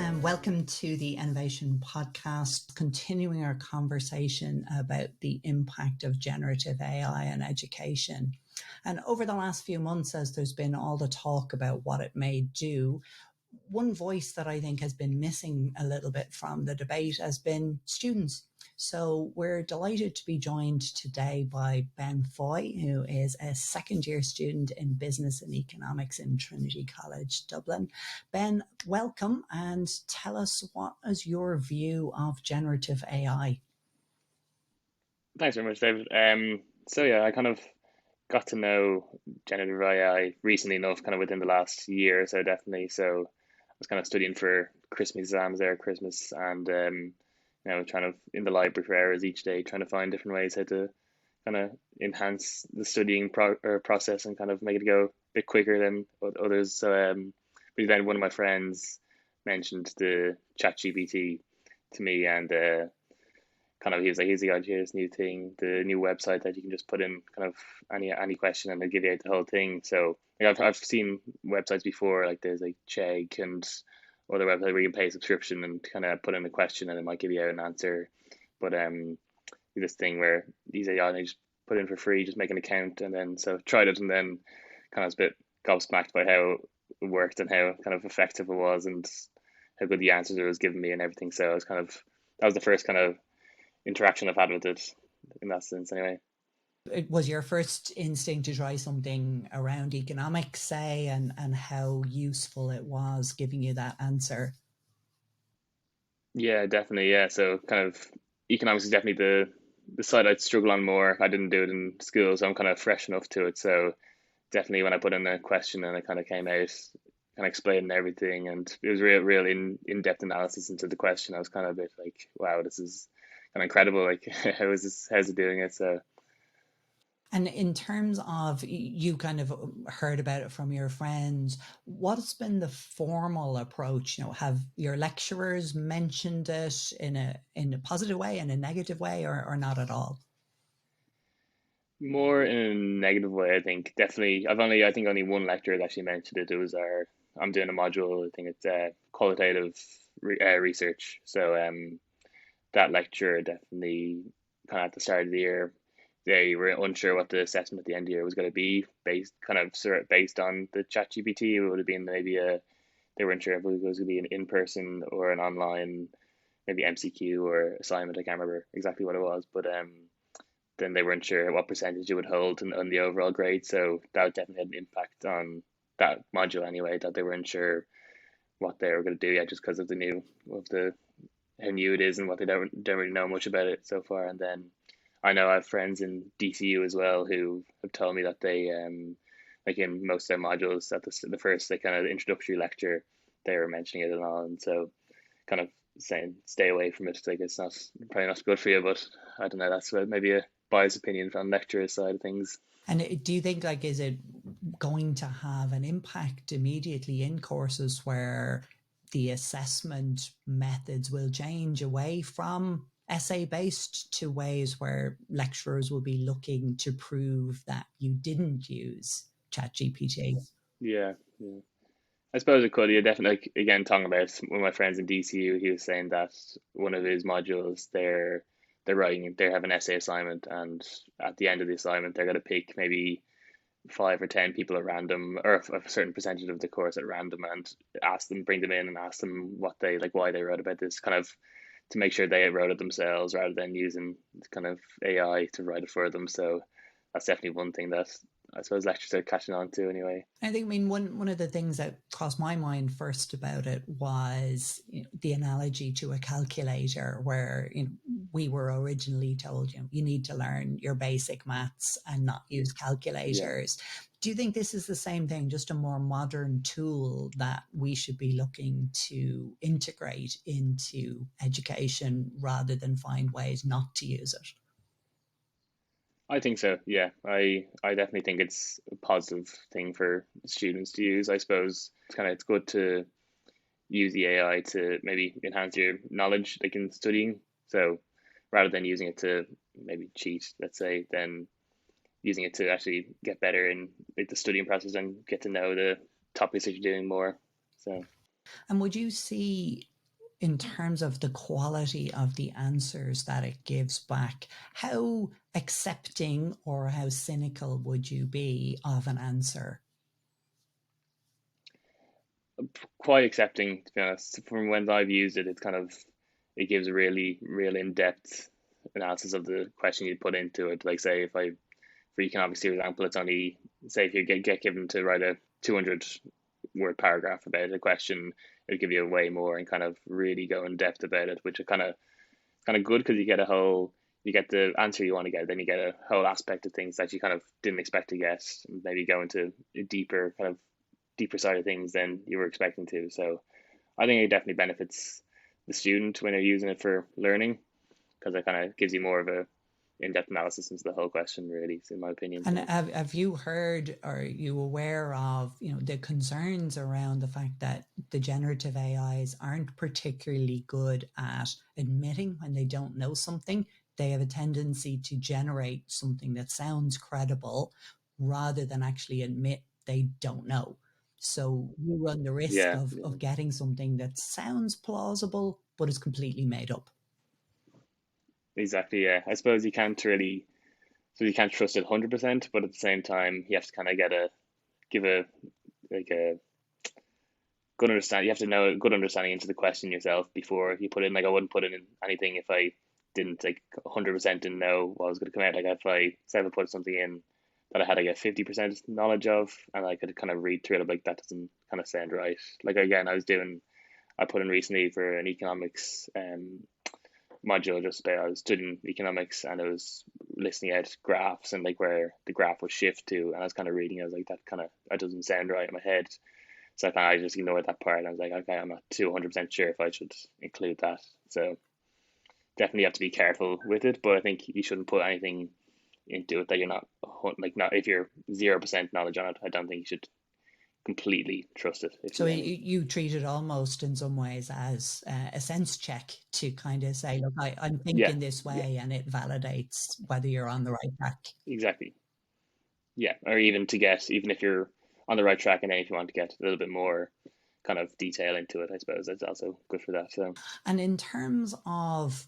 and welcome to the Enovation Podcast, continuing our conversation about the impact of generative AI on education. And over the last few months, as there's been all the talk about what it may do, one voice that I think has been missing a little bit from the debate has been students. So we're delighted to be joined today by Ben Foy, who is a second-year student in Business and Economics in Trinity College Dublin. Ben, welcome, and tell us, what is your view of generative AI? Thanks very much, David. I kind of got to know generative AI recently enough, kind of within the last year or so, definitely. So I was kind of studying for Christmas exams there, Christmas, and trying to in the library for hours each day, trying to find different ways how to kind of enhance the studying process and kind of make it go a bit quicker than others. But then one of my friends mentioned the ChatGPT to me, and kind of he was like, "Here's the idea, this new thing, the new website that you can just put in kind of any question and they give you out the whole thing." So like I've seen websites before, like there's like Chegg and other websites where you can pay a subscription and kind of put in a question and it might give you out an answer. But this thing where these AI, you just put in for free, just make an account, and then so tried it and then kind of was a bit gobsmacked by how it worked and how kind of effective it was and how good the answers it was giving me and everything. So I was kind of that was the first kind of interaction I've had with it in that sense anyway. It was your first instinct to try something around economics, say, and how useful it was giving you that answer? Yeah, definitely. Yeah. So kind of economics is definitely the side I'd struggle on more. I didn't do it in school, so I'm kind of fresh enough to it. So definitely when I put in a question and it kind of came out, kind of explaining everything, and it was real in-depth analysis into the question. I was kind of a bit like, wow, this is kind of incredible. Like, how's it doing it? So And in terms of, you kind of heard about it from your friends, what's been the formal approach? Have your lecturers mentioned it in a positive way, in a negative way, or not at all? more in a negative way, I think. Definitely, I think only one lecturer that actually mentioned it. It was I'm doing a module. I think it's qualitative research. So that lecturer definitely kind of at the start of the year, they were unsure what the assessment at the end of the year was going to be based on the chat GPT. It would have been they weren't sure if it was going to be an in-person or an online, maybe MCQ or assignment. I can't remember exactly what it was, but then they weren't sure what percentage it would hold on the overall grade. So that definitely had an impact on that module anyway, that they weren't sure what they were going to do yet, just because of how new it is and what they don't really know much about it so far. And then I know I have friends in DCU as well who have told me that they like in most of their modules at the first kind of introductory lecture, they were mentioning it and all, and so kind of saying stay away from it. Like it's probably not good for you, but I don't know. That's maybe a biased opinion from the lecturer side of things. And do you think, like, is it going to have an impact immediately in courses where the assessment methods will change away from essay based to ways where lecturers will be looking to prove that you didn't use ChatGPT? Yeah, yeah. I suppose it could. Yeah, definitely. Like, again, talking about one of my friends in DCU, he was saying that one of his modules, they have an essay assignment, and at the end of the assignment, they're going to pick maybe 5 or 10 people at random, or a certain percentage of the course at random, and bring them in and ask them what they like, why they wrote about this, kind of to make sure they wrote it themselves rather than using kind of AI to write it for them. So that's definitely one thing that I suppose lecturers are catching on to anyway. I think, one of the things that crossed my mind first about it was, the analogy to a calculator, where we were originally told, you need to learn your basic maths and not use Yeah. calculators. Do you think this is the same thing, just a more modern tool that we should be looking to integrate into education rather than find ways not to use it? I think so. Yeah, I definitely think it's a positive thing for students to use. I suppose it's good to use the AI to maybe enhance your knowledge, like in studying. So rather than using it to maybe cheat, let's say, then using it to actually get better in like the studying process and get to know the topics that you're doing more. So And would you see in terms of the quality of the answers that it gives back, how accepting or how cynical would you be of an answer? Quite accepting, to be honest. From when I've used it, it gives a really real in-depth analysis of the question you put into it. Like say if I for economics, for example, it's only say if you get given to write a 200 word paragraph about a question, it'll give you a way more and kind of really go in depth about it, which is kind of good because you get the answer you want to get, then you get a whole aspect of things that you kind of didn't expect to get, and maybe go into a deeper side of things than you were expecting to. So I think it definitely benefits the student when they're using it for learning because it kind of gives you more of a in-depth analysis into the whole question, really, in my opinion. And have you heard, or are you aware of, the concerns around the fact that the generative AIs aren't particularly good at admitting when they don't know something? They have a tendency to generate something that sounds credible rather than actually admit they don't know. So you run the risk Yeah, of getting something that sounds plausible, but is completely made up. exactly. Yeah, I suppose you can't trust it 100%, but at the same time, you have to kind of give a like a good understand. You have to know a good understanding into the question yourself before you put in. Like I wouldn't put in anything if I didn't 100% didn't know what was going to come out. Like if I say I put something in that I had like a 50% knowledge of, and I could kind of read through it, I'm like that doesn't kind of sound right. Like again, I put in recently for an economics module just about I was studying economics and I was listing out graphs and like where the graph would shift to, and I was kind of reading. I was like that doesn't sound right in my head. So I just ignored that part. I was like, okay, I'm not 200% sure if I should include that. So definitely have to be careful with it, but I think you shouldn't put anything into it that you're not if you're 0% knowledge on it. I don't think you should completely trust it. If So you get me. you treat it almost in some ways as a sense check to kind of say, look, I'm Yeah, thinking this yeah, way, and it validates whether you're on the right track. exactly. Yeah, or even if you're on the right track, and then if you want to get a little bit more kind of detail into it, I suppose that's also good for that. So And in terms of,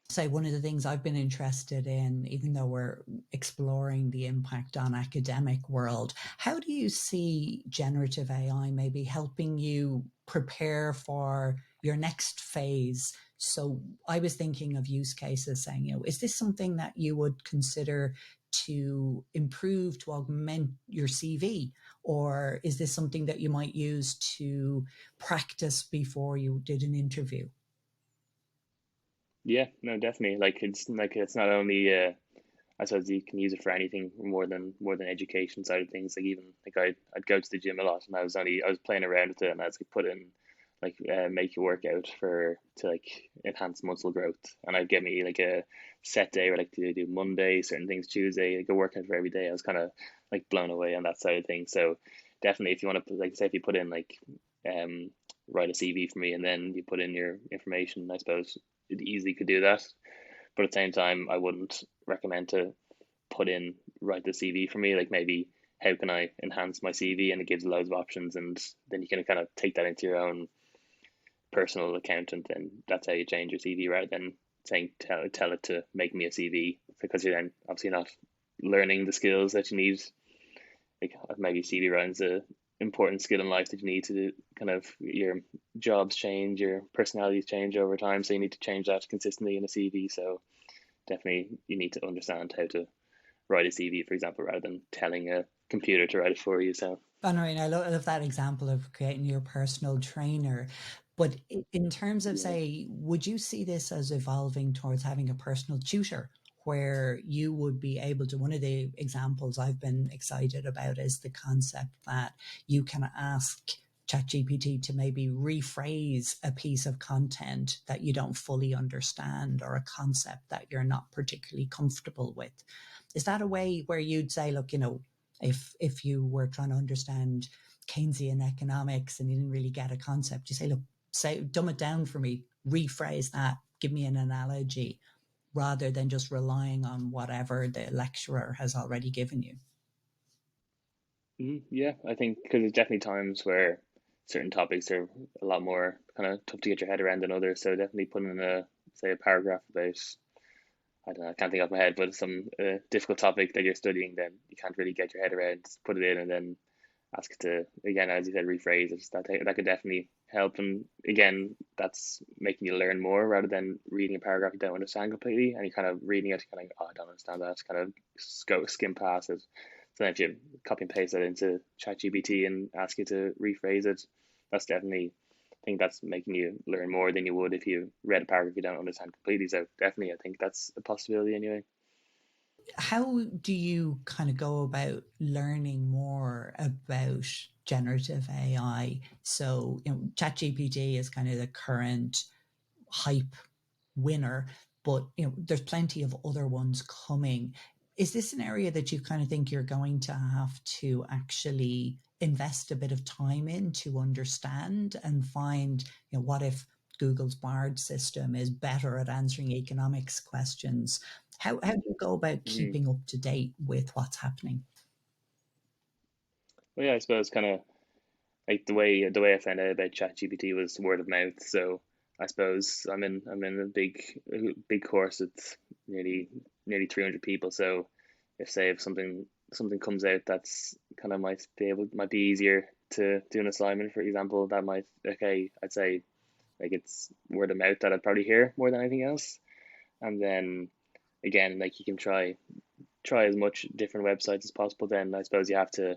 say, one of the things I've been interested in, even though we're exploring the impact on academic world, how do you see generative AI maybe helping you prepare for your next phase? So I was thinking of use cases saying, is this something that you would consider to improve, to augment your CV? Or is this something that you might use to practice before you did an interview? yeah, no, definitely. It's not only I suppose you can use it for anything more than education side of things. Like even like I'd go to the gym a lot, and I was playing around with it, and I was like put in make a workout to enhance muscle growth, and I'd give me like a set day where like to do Monday certain things, Tuesday like a workout for every day. I was kind of like blown away on that side of things. So definitely, if you want to like say if you put in um write a CV for me, and then you put in your information, I suppose it easily could do that. But at the same time, I wouldn't recommend to put in write the CV for me. Like maybe how can I enhance my CV, and it gives loads of options, and then you can kind of take that into your own personal account, and then that's how you change your CV rather than saying tell it to make me a CV, because you're then obviously not learning the skills that you need. Like maybe CV writing's a important skill in life that you need to kind of your jobs change, your personalities change over time, so you need to change that consistently in a CV. So definitely you need to understand how to write a CV, for example, rather than telling a computer to write it for you. So And I mean, I love that example of creating your personal trainer. But in terms of, yeah, say, would you see this as evolving towards having a personal tutor where you would be able to? One of the examples I've been excited about is the concept that you can ask ChatGPT to maybe rephrase a piece of content that you don't fully understand or a concept that you're not particularly comfortable with. Is that a way where you'd say, look, if you were trying to understand Keynesian economics and you didn't really get a concept, you say, look, dumb it down for me, rephrase that, give me an analogy, rather than just relying on whatever the lecturer has already given you. yeah, I think because there's definitely times where certain topics are a lot more kind of tough to get your head around than others. So definitely putting in a paragraph about, I don't know, I can't think off my head, but some difficult topic that you're studying, then you can't really get your head around. Just put it in and then ask it to, again, as you said, rephrase it. That could definitely help. And again, that's making you learn more rather than reading a paragraph you don't understand completely, and you kind of reading it, kind of, oh, I don't understand that. Kind of skim past it. So then if you copy and paste that into ChatGPT and ask it to rephrase it, that's definitely, I think that's making you learn more than you would if you read a paragraph you don't understand completely. So definitely, I think that's a possibility anyway. How do you kind of go about learning more about generative AI? So, ChatGPT is kind of the current hype winner, but there's plenty of other ones coming. Is this an area that you kind of think you're going to have to actually invest a bit of time in to understand and find, what if Google's Bard system is better at answering economics questions? How do you go about Mm-hmm. keeping up to date with what's happening? Well, yeah, I suppose kind of like the way I found out about ChatGPT was word of mouth. So I suppose I'm in a big course. It's nearly 300 people. So if something comes out that's kind of might be easier to do an assignment, for example, that might, okay, I'd say like it's word of mouth that I'd probably hear more than anything else. And then again, like you can try as much different websites as possible. Then I suppose you have to,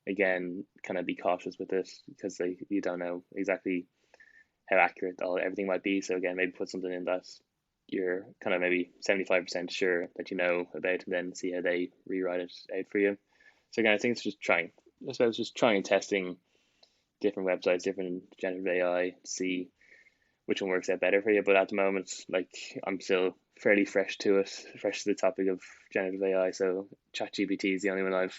again, kind of be cautious with it because you don't know exactly how accurate everything might be. So again, maybe put something in that you're kind of maybe 75% sure that you know about, and then see how they rewrite it out for you. So again, I think it's just trying. I suppose just trying and testing different websites, different generative AI, to see which one works out better for you. But at the moment, like I'm still fairly fresh to the topic of generative AI. So ChatGPT is the only one I've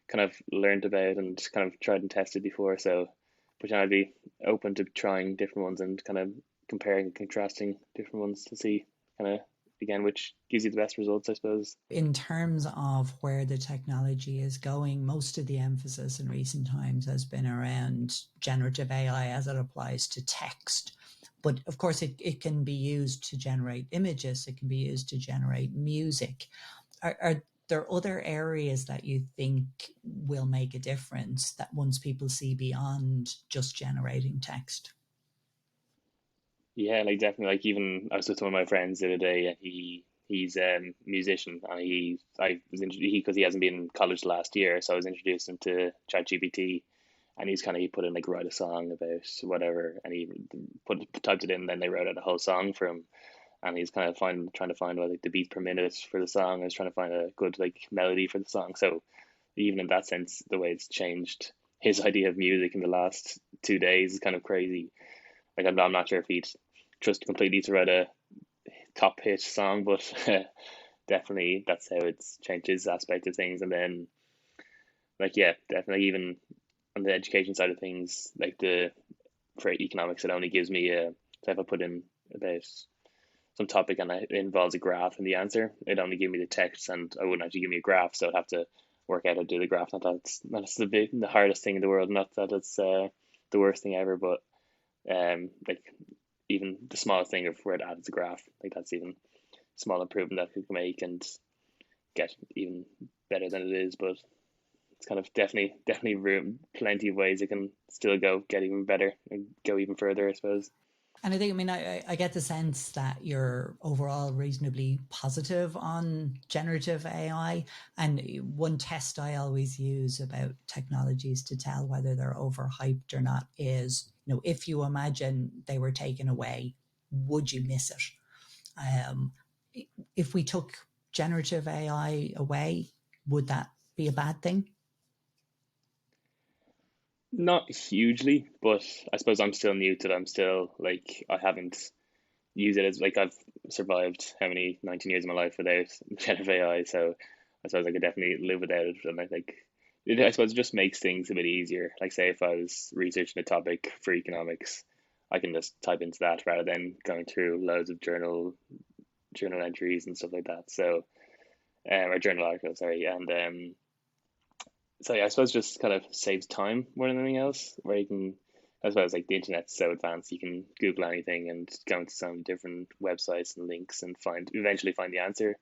kind of learned about and kind of tried and tested before. So, but I'd be open to trying different ones and kind of comparing and contrasting different ones to see kind of, again, which gives you the best results, I suppose. In terms of where the technology is going, most of the emphasis in recent times has been around generative AI as it applies to text. But of course, it can be used to generate images, it can be used to generate music. Are there other areas that you think will make a difference that once people see beyond just generating text? Yeah, like definitely. Like even I was with one of my friends the other day, and he's a musician, and because he hasn't been in college last year, so I was introduced him to ChatGPT, and he put in like write a song about whatever, and he typed it in, and then they wrote out a whole song for him, and he's kind of trying to find what like the beats per minute for the song. I was trying to find a good like melody for the song. So even in that sense, the way it's changed his idea of music in the last 2 days is kind of crazy. Like I'm not sure if he'd trust completely to write a top hit song, but definitely that's how it's changed his aspect of things. And then like yeah, definitely even on the education side of things, like the for economics, it only gives me a, so if I put in about some topic and it involves a graph in the answer, it only give me the text, and I wouldn't actually give me a graph, so I'd have to work out how to do the graph. Not that that's the hardest thing in the world, not that it's the worst thing ever, but like even the smallest thing of where it adds a graph, like that's even small improvement that we can make and get even better than it is. But it's kind of definitely room, plenty of ways it can still get even better and go even further, I suppose. And I think, I mean, I get the sense that you're overall reasonably positive on generative AI. And one test I always use about technologies to tell whether they're overhyped or not is, if you imagine they were taken away, would you miss it? Um, if we took generative AI away, would that be a bad thing? Not hugely, but I suppose I'm still new to it. I'm still like I haven't used it as like I've survived how many 19 years of my life without generative AI, so I suppose I could definitely live without it. And I think I suppose it just makes things a bit easier. Like say if I was researching a topic for economics, I can just type into that rather than going through loads of journal entries and stuff like that. So or journal articles, sorry, and so yeah, I suppose just kind of saves time more than anything else, where you can I suppose like the internet's so advanced, you can Google anything and go into some different websites and links and eventually find the answer.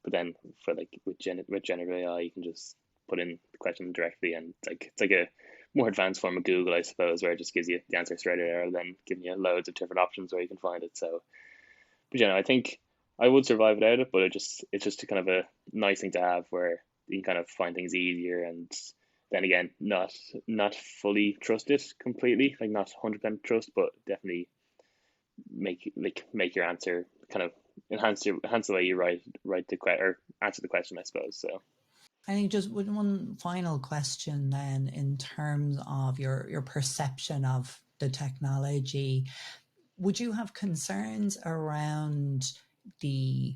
But then for like with generative AI, you can just put in the question directly, and it's like a more advanced form of Google, I suppose, where it just gives you the answer straight away rather than giving you loads of different options where you can find it. So, but I think I would survive without it, but it's just a kind of a nice thing to have where you can kind of find things easier, and then again, not fully trust it completely, like not 100% trust, but definitely make your answer kind of enhance the way you write the or answer the question, I suppose. So I think just one final question then, in terms of your perception of the technology, would you have concerns around the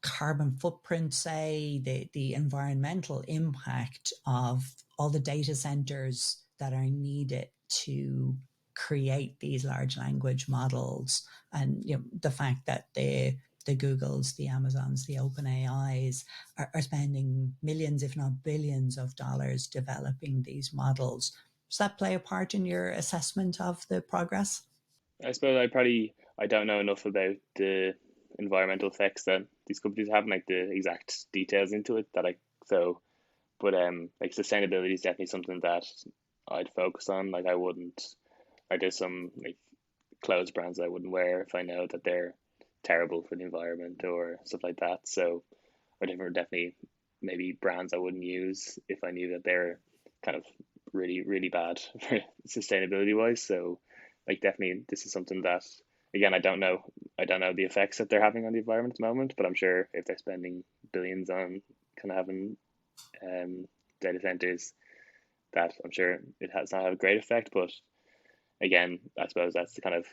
carbon footprint, say, the environmental impact of all the data centers that are needed to create these large language models, and the fact that the Googles, the Amazons, the OpenAIs are spending millions, if not billions of dollars developing these models. Does that play a part in your assessment of the progress? I suppose I don't know enough about the environmental effects that these companies have, like the exact details into it that I so but like sustainability is definitely something that I'd focus on. Like I wouldn't like there's some like clothes brands I wouldn't wear if I know that they're terrible for the environment or stuff like that. So or different definitely maybe brands I wouldn't use if I knew that they're kind of really bad for sustainability wise. So like definitely this is something that again I don't know the effects that they're having on the environment at the moment, but I'm sure if they're spending billions on kind of having data centers, that I'm sure it has not had a great effect. But again, I suppose that's the kind of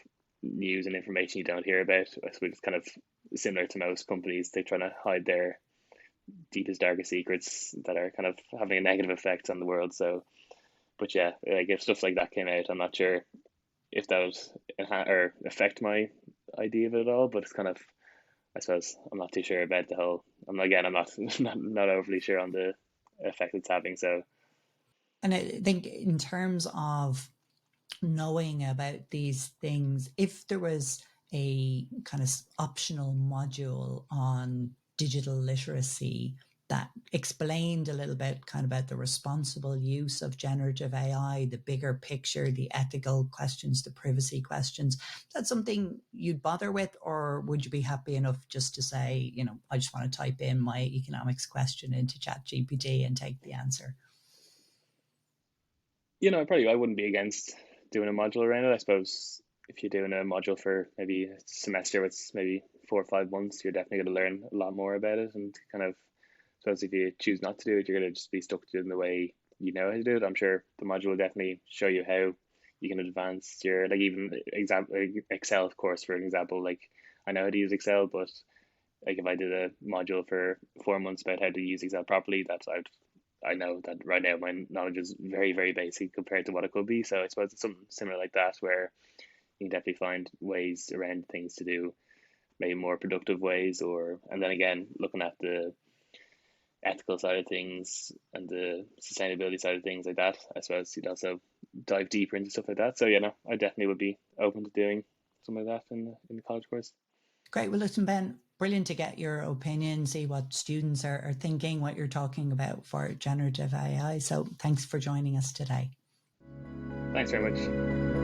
news and information you don't hear about. I suppose it's kind of similar to most companies. They're trying to hide their deepest, darkest secrets that are kind of having a negative effect on the world. So, but yeah, like if stuff like that came out, I'm not sure if that would or affect my idea of it at all. But it's kind of, I suppose, I'm not too sure about the whole. I'm not not overly sure on the effect it's having. So, And I think in terms of knowing about these things, if there was a kind of optional module on digital literacy that explained a little bit kind of about the responsible use of generative AI, the bigger picture, the ethical questions, the privacy questions, that's something you'd bother with? Or would you be happy enough just to say, I just want to type in my economics question into ChatGPT and take the answer? I wouldn't be against doing a module around it. I suppose if you're doing a module for maybe a semester, it's maybe 4 or 5 months, you're definitely going to learn a lot more about it. And kind of, suppose if you choose not to do it, you're going to just be stuck to it in the way you know how to do it. I'm sure the module will definitely show you how you can advance your, like even example, Excel, of course, for an example. Like I know how to use Excel, but like if I did a module for 4 months about how to use Excel properly, I know that right now my knowledge is very basic compared to what it could be. So I suppose it's something similar like that where you can definitely find ways around things to do, maybe more productive ways, or and then again looking at the ethical side of things and the sustainability side of things like that. I suppose you'd also dive deeper into stuff like that. So I definitely would be open to doing something like that in the college course. Great. Well, listen, Ben, brilliant to get your opinion, see what students are thinking, what you're talking about for generative AI. So thanks for joining us today. Thanks very much.